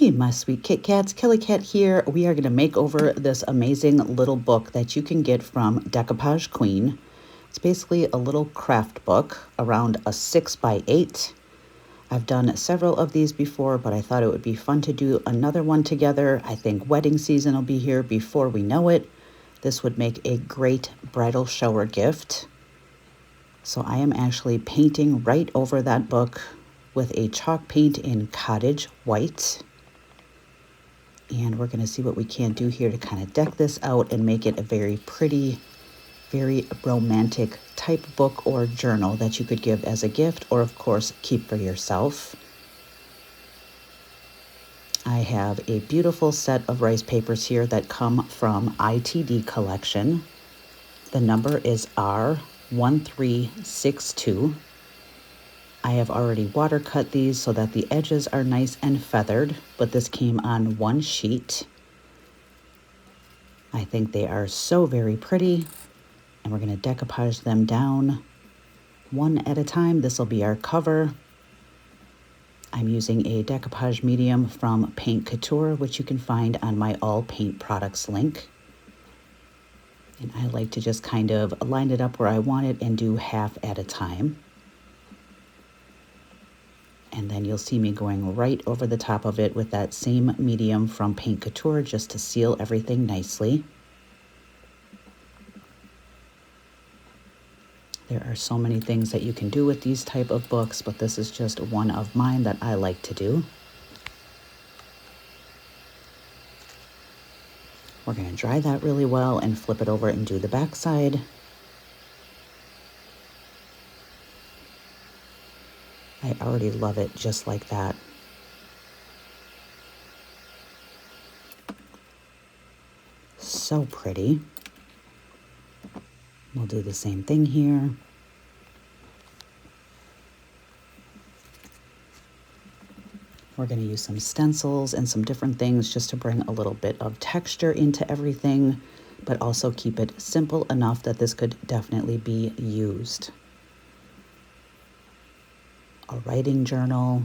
Hey, my sweet Kit Kats, Keli-Kat here. We are going to make over this amazing little book that you can get from Decoupage Queen. It's basically a little craft book around a 6x8. I've done several of these before, but I thought it would be fun to do another one together. I think wedding season will be here before we know it. This would make a great bridal shower gift. So I am actually painting right over that book with a chalk paint in cottage white. And we're going to see what we can do here to kind of deck this out and make it a very pretty, very romantic type book or journal that you could give as a gift or, of course, keep for yourself. I have a beautiful set of rice papers here that come from ITD Collection. The number is R1362. I have already water cut these so that the edges are nice and feathered, but this came on one sheet. I think they are so very pretty, and we're going to decoupage them down one at a time. This will be our cover. I'm using a decoupage medium from Paint Couture, which you can find on my All Paint Products link. And I like to just kind of line it up where I want it and do half at a time. And then you'll see me going right over the top of it with that same medium from Paint Couture just to seal everything nicely. There are so many things that you can do with these type of books, but this is just one of mine that I like to do. We're going to dry that really well and flip it over and do the back side. I already love it just like that. So pretty. We'll do the same thing here. We're going to use some stencils and some different things just to bring a little bit of texture into everything, but also keep it simple enough that this could definitely be used. A writing journal,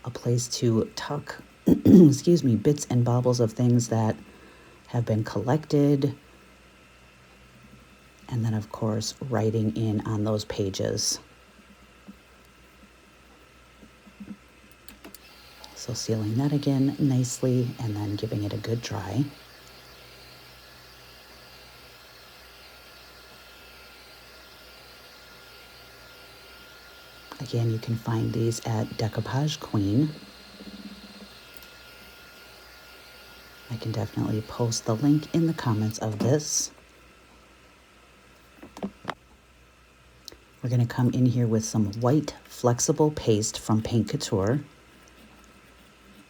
a place to tuck, excuse me, bits and baubles of things that have been collected. And then, of course, writing in on those pages. So sealing that again nicely and then giving it a good dry. Again, you can find these at Decoupage Queen. I can definitely post the link in the comments of this. We're going to come in here with some white flexible paste from Paint Couture.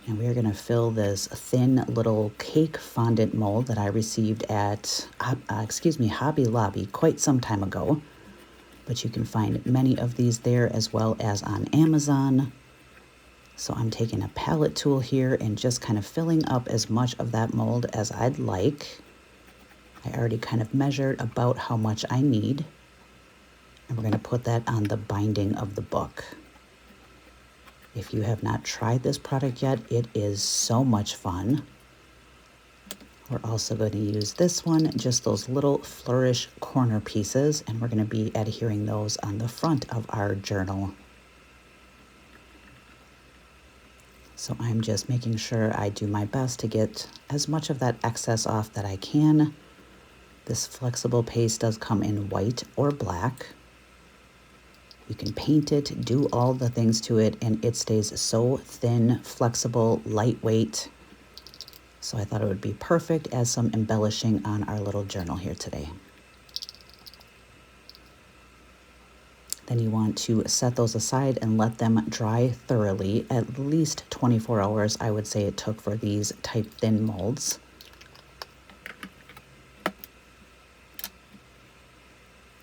And we are going to fill this thin little cake fondant mold that I received at, Hobby Lobby quite some time ago. But you can find many of these there as well as on Amazon. So I'm taking a palette tool here and just kind of filling up as much of that mold as I'd like. I already kind of measured about how much I need. And we're going to put that on the binding of the book. If you have not tried this product yet, it is so much fun. We're also going to use this one, just those little flourish corner pieces, and we're going to be adhering those on the front of our journal. So I'm just making sure I do my best to get as much of that excess off that I can. This flexible paste does come in white or black. You can paint it, do all the things to it, and it stays so thin, flexible, lightweight. So I thought it would be perfect as some embellishing on our little journal here today. Then you want to set those aside and let them dry thoroughly. At least 24 hours, I would say it took for these type thin molds.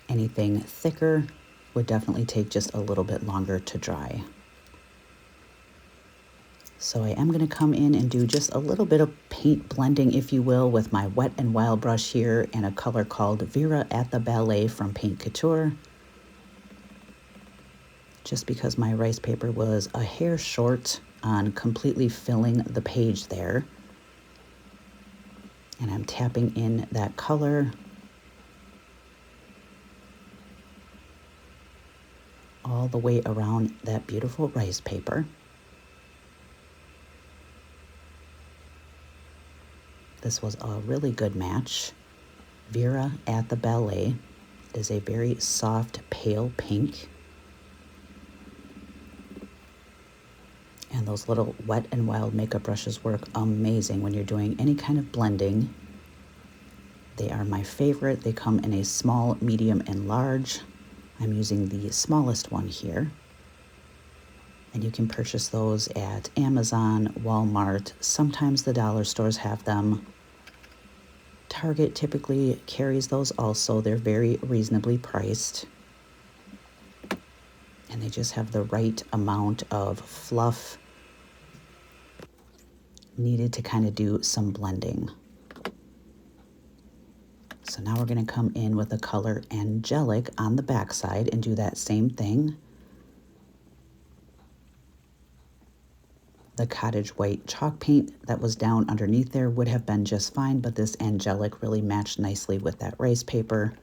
Anything thicker would definitely take just a little bit longer to dry. So I am going to come in and do just a little bit of paint blending, if you will, with my Wet n Wild brush here and a color called Vera at the Ballet from Paint Couture. Just because my rice paper was a hair short, on completely filling the page there. And I'm tapping in that color all the way around that beautiful rice paper. This was a really good match. Vera at the Ballet is a very soft, pale pink. And those little Wet n Wild makeup brushes work amazing when you're doing any kind of blending. They are my favorite. They come in a small, medium, and large. I'm using the smallest one here. And you can purchase those at Amazon, Walmart. Sometimes the dollar stores have them. Target typically carries those also. They're very reasonably priced. And they just have the right amount of fluff needed to kind of do some blending. So now we're going to come in with the color Angelic on the back side and do that same thing. The cottage white chalk paint that was down underneath there would have been just fine, but this Angelic really matched nicely with that rice paper.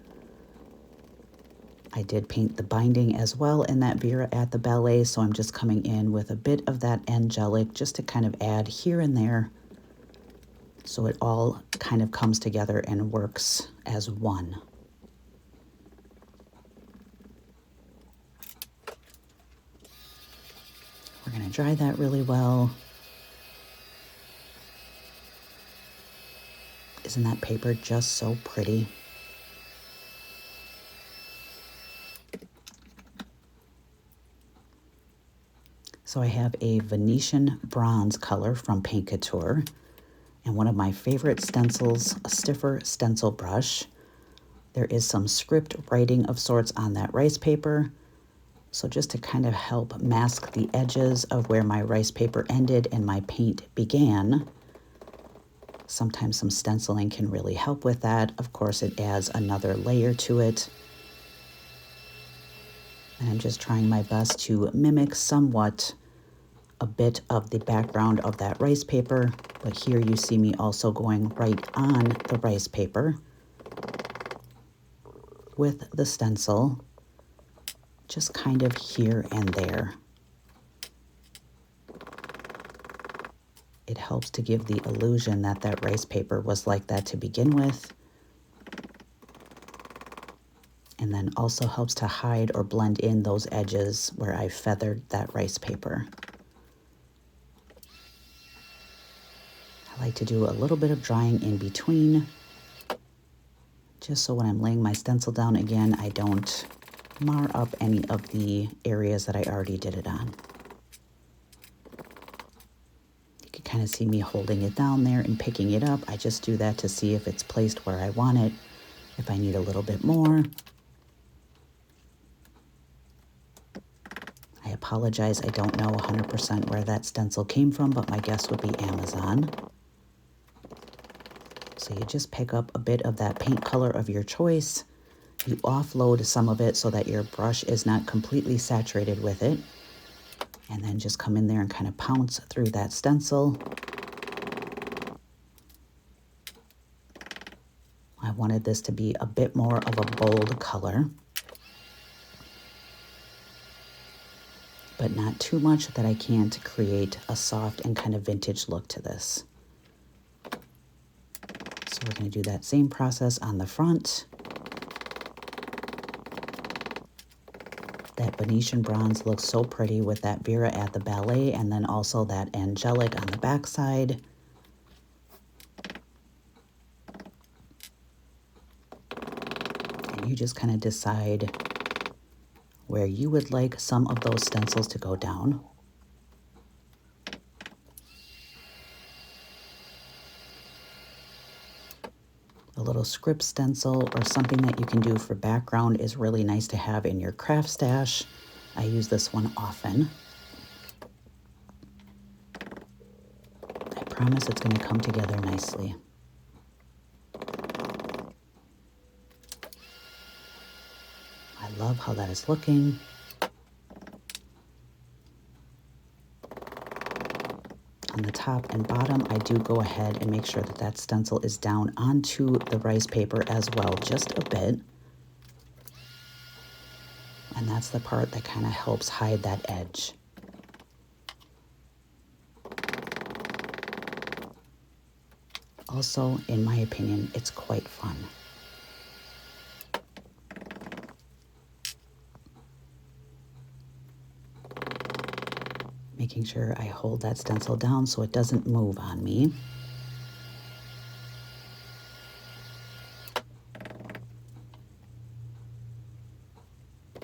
I did paint the binding as well in that Vera at the Ballet, so I'm just coming in with a bit of that Angelic just to kind of add here and there so it all kind of comes together and works as one. We're going to dry that really well. Isn't that paper just so pretty? So I have a Venetian bronze color from Paint Couture and one of my favorite stencils, a stiffer stencil brush. There is some script writing of sorts on that rice paper. So just to kind of help mask the edges of where my rice paper ended and my paint began. Sometimes some stenciling can really help with that. Of course, it adds another layer to it. And I'm just trying my best to mimic somewhat a bit of the background of that rice paper. But here you see me also going right on the rice paper with the stencil, just kind of here and there. It helps to give the illusion that that rice paper was like that to begin with. And then also helps to hide or blend in those edges where I feathered that rice paper. I like to do a little bit of drying in between, just so when I'm laying my stencil down again, I don't mar up any of the areas that I already did it on. You can kind of see me holding it down there and picking it up. I just do that to see if it's placed where I want it, if I need a little bit more. I apologize, I don't know 100% where that stencil came from, but my guess would be Amazon. So you just pick up a bit of that paint color of your choice. You offload some of it so that your brush is not completely saturated with it. And then just come in there and kind of pounce through that stencil. I wanted this to be a bit more of a bold color, but not too much that I can't create a soft and kind of vintage look to this. So we're going to do that same process on the front. That Venetian bronze looks so pretty with that Vera at the Ballet and then also that Angelic on the backside. And you just kind of decide where you would like some of those stencils to go down. A little script stencil or something that you can do for background is really nice to have in your craft stash. I use this one often. I promise it's going to come together nicely. I love how that is looking. top and bottom, I do go ahead and make sure that that stencil is down onto the rice paper as well, just a bit. And that's the part that kind of helps hide that edge. Also, in my opinion, it's quite fun. Making sure I hold that stencil down so it doesn't move on me.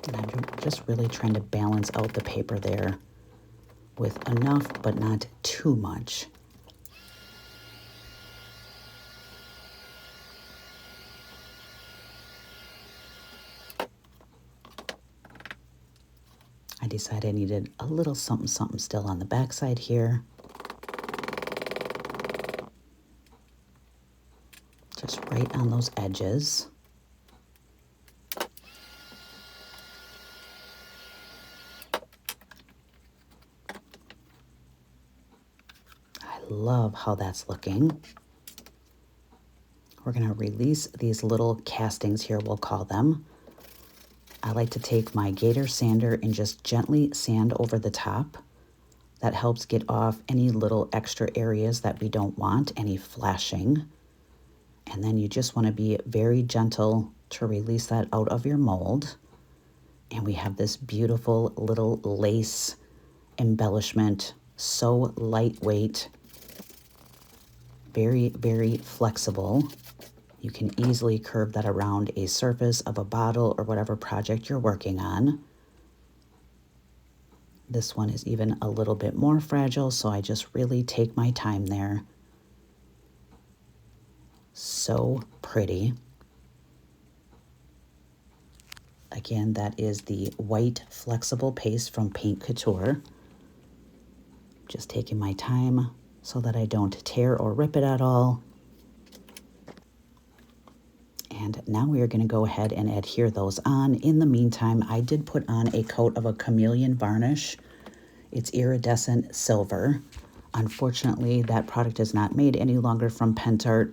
And I'm just really trying to balance out the paper there with enough but not too much. I decided I needed a little something something still on the back side here. Just right on those edges. I love how that's looking. We're going to release these little castings here, we'll call them. I like to take my gator sander and just gently sand over the top. That helps get off any little extra areas that we don't want, any flashing. And then you just want to be very gentle to release that out of your mold. And we have this beautiful little lace embellishment, so lightweight, very, very flexible. You can easily curve that around a surface of a bottle or whatever project you're working on. This one is even a little bit more fragile, so I just really take my time there. So pretty. Again, that is the white flexible paste from Paint Couture. Just taking my time so that I don't tear or rip it at all. And now we are going to go ahead and adhere those on. In the meantime, I did put on a coat of a chameleon varnish. It's iridescent silver. Unfortunately, that product is not made any longer from Pentart,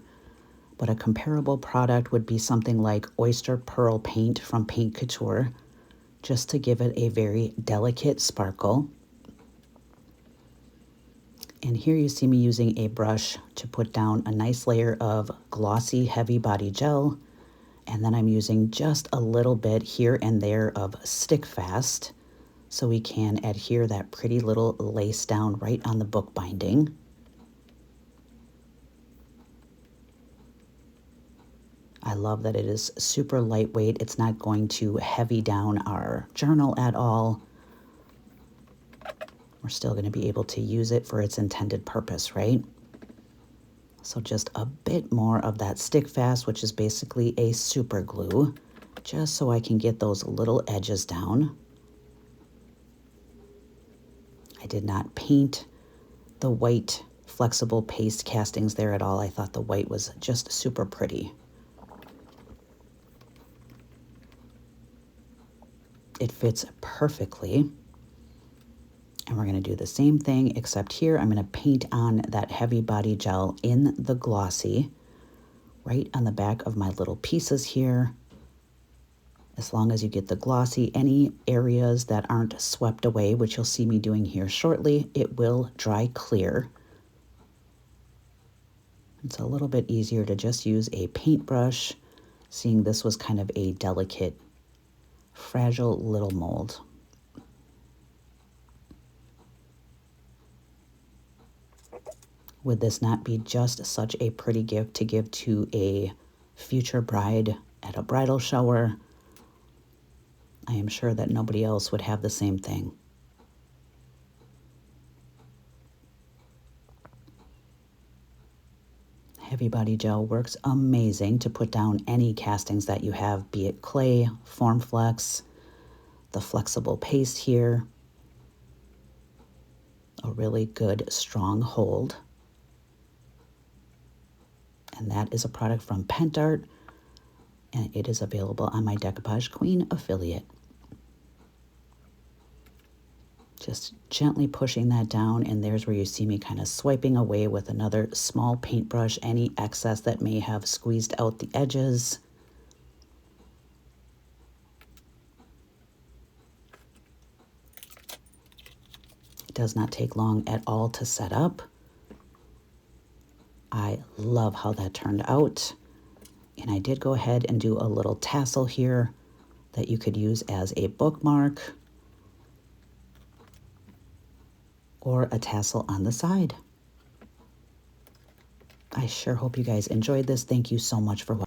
but a comparable product would be something like oyster pearl paint from Paint Couture, just to give it a very delicate sparkle. And here you see me using a brush to put down a nice layer of glossy heavy body gel. And then I'm using just a little bit here and there of Stick Fast so we can adhere that pretty little lace down right on the book binding. I love that it is super lightweight. It's not going to heavy down our journal at all. We're still going to be able to use it for its intended purpose, right? So just a bit more of that Stick Fast, which is basically a super glue, just so I can get those little edges down. I did not paint the white flexible paste castings there at all. I thought the white was just super pretty. It fits perfectly. And we're going to do the same thing, except here I'm going to paint on that heavy body gel in the glossy, right on the back of my little pieces here. As long as you get the glossy, any areas that aren't swept away, which you'll see me doing here shortly, it will dry clear. It's a little bit easier to just use a paintbrush, seeing this was kind of a delicate, fragile little mold. Would this not be just such a pretty gift to give to a future bride at a bridal shower? I am sure that nobody else would have the same thing. Heavy body gel works amazing to put down any castings that you have, be it clay, Formflex, the flexible paste here. A really good strong hold. And that is a product from Pentart, and it is available on my Decoupage Queen affiliate. Just gently pushing that down, and there's where you see me kind of swiping away with another small paintbrush any excess that may have squeezed out the edges. It does not take long at all to set up. I love how that turned out. And I did go ahead and do a little tassel here that you could use as a bookmark or a tassel on the side. I sure hope you guys enjoyed this. Thank you so much for watching.